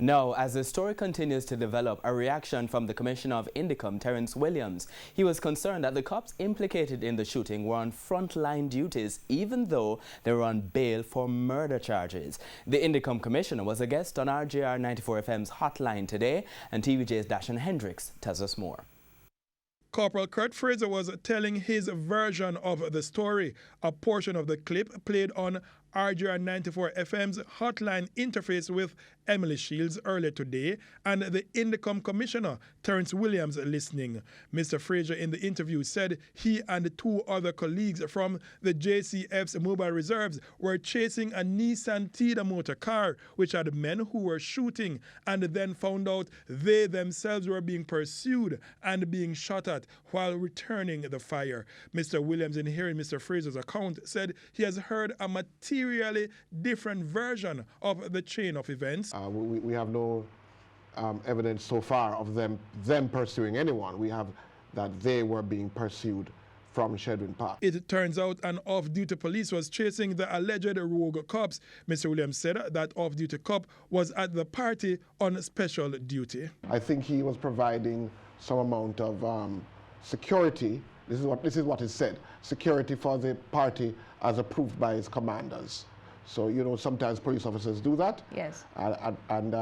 Now, as the story continues to develop, a reaction from the Commissioner of INDECOM, Terrence Williams. He was concerned that the cops implicated in the shooting were on frontline duties, even though they were on bail for murder charges. The INDECOM Commissioner was a guest on RJR 94 FM's Hotline today, and TVJ's Dashan Hendricks tells us more. Corporal Kurt Fraser was telling his version of the story. A portion of the clip played on RJR 94 FM's Hotline interface with Emily Shields earlier today, and the INDECOM Commissioner, Terrence Williams, listening. Mr. Fraser in the interview said he and 2 other colleagues from the JCF's mobile reserves were chasing a Nissan Tida motor car which had men who were shooting, and then found out they themselves were being pursued and being shot at while returning the fire. Mr. Williams, in hearing Mr. Fraser's account, said he has heard a materially different version of the chain of events. We have no evidence so far of them pursuing anyone. We have that they were being pursued from Shedwin Park. It turns out an off-duty police was chasing the alleged rogue cops. Mr. Williams said that off-duty cop was at the party on special duty. I think he was providing some amount of security. This is what is said. Security for the party as approved by his commanders. So, you know, sometimes police officers do that. Yes. And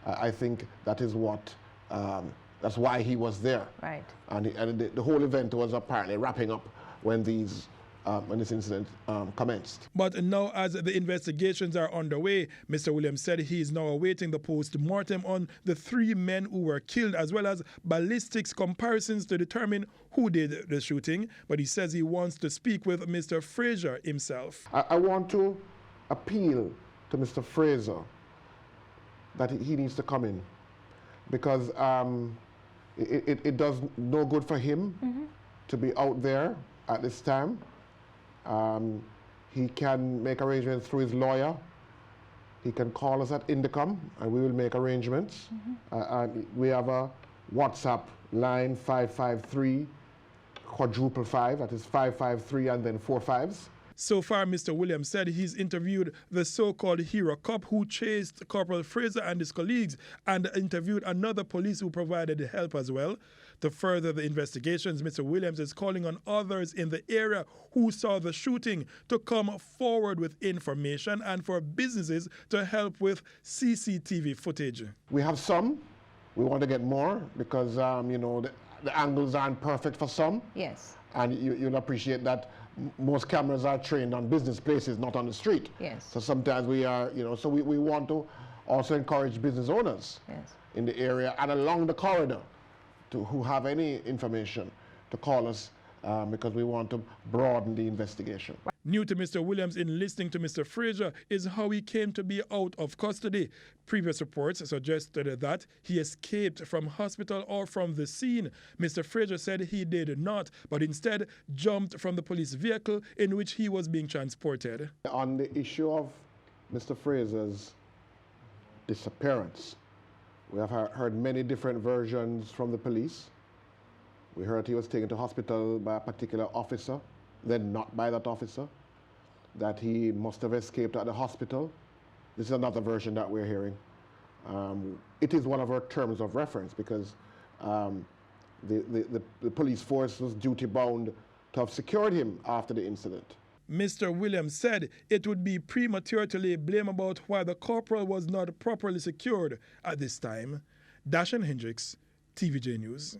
I think that is what, that's why he was there. Right. And the whole event was apparently wrapping up when this incident commenced. But now, as the investigations are underway, Mr. Williams said he is now awaiting the post-mortem on the 3 men who were killed, as well as ballistics comparisons to determine who did the shooting. But he says he wants to speak with Mr. Fraser himself. I want to appeal to Mr. Fraser that he needs to come in, because it does no good for him to be out there at this time. He can make arrangements through his lawyer. He can call us at INDECOM and we will make arrangements. We have a WhatsApp line 553 quadruple 5, that is 553 and then 4 5s. So far, Mr. Williams said he's interviewed the so-called hero cop who chased Corporal Fraser and his colleagues, and interviewed another police who provided help as well. To further the investigations, Mr. Williams is calling on others in the area who saw the shooting to come forward with information, and for businesses to help with CCTV footage. We have some. We want to get more because, you know, the angles aren't perfect for some. Yes. And you'll appreciate that most cameras are trained on business places, not on the street. Yes. So sometimes we are, you know, so we want to also encourage business owners in the area and along the corridor who have any information to call us because we want to broaden the investigation. New to Mr. Williams in listening to Mr. Fraser is how he came to be out of custody. Previous reports suggested that he escaped from hospital or from the scene. Mr. Fraser said he did not, but instead jumped from the police vehicle in which he was being transported. On the issue of Mr. Fraser's disappearance, we have heard many different versions from the police. We heard he was taken to hospital by a particular officer, then not by that officer, that he must have escaped at the hospital. This is another version that we're hearing. It is one of our terms of reference because the police force was duty-bound to have secured him after the incident. Mr. Williams said it would be premature to lay blame about why the corporal was not properly secured at this time. Dashan Hendricks, TVJ News.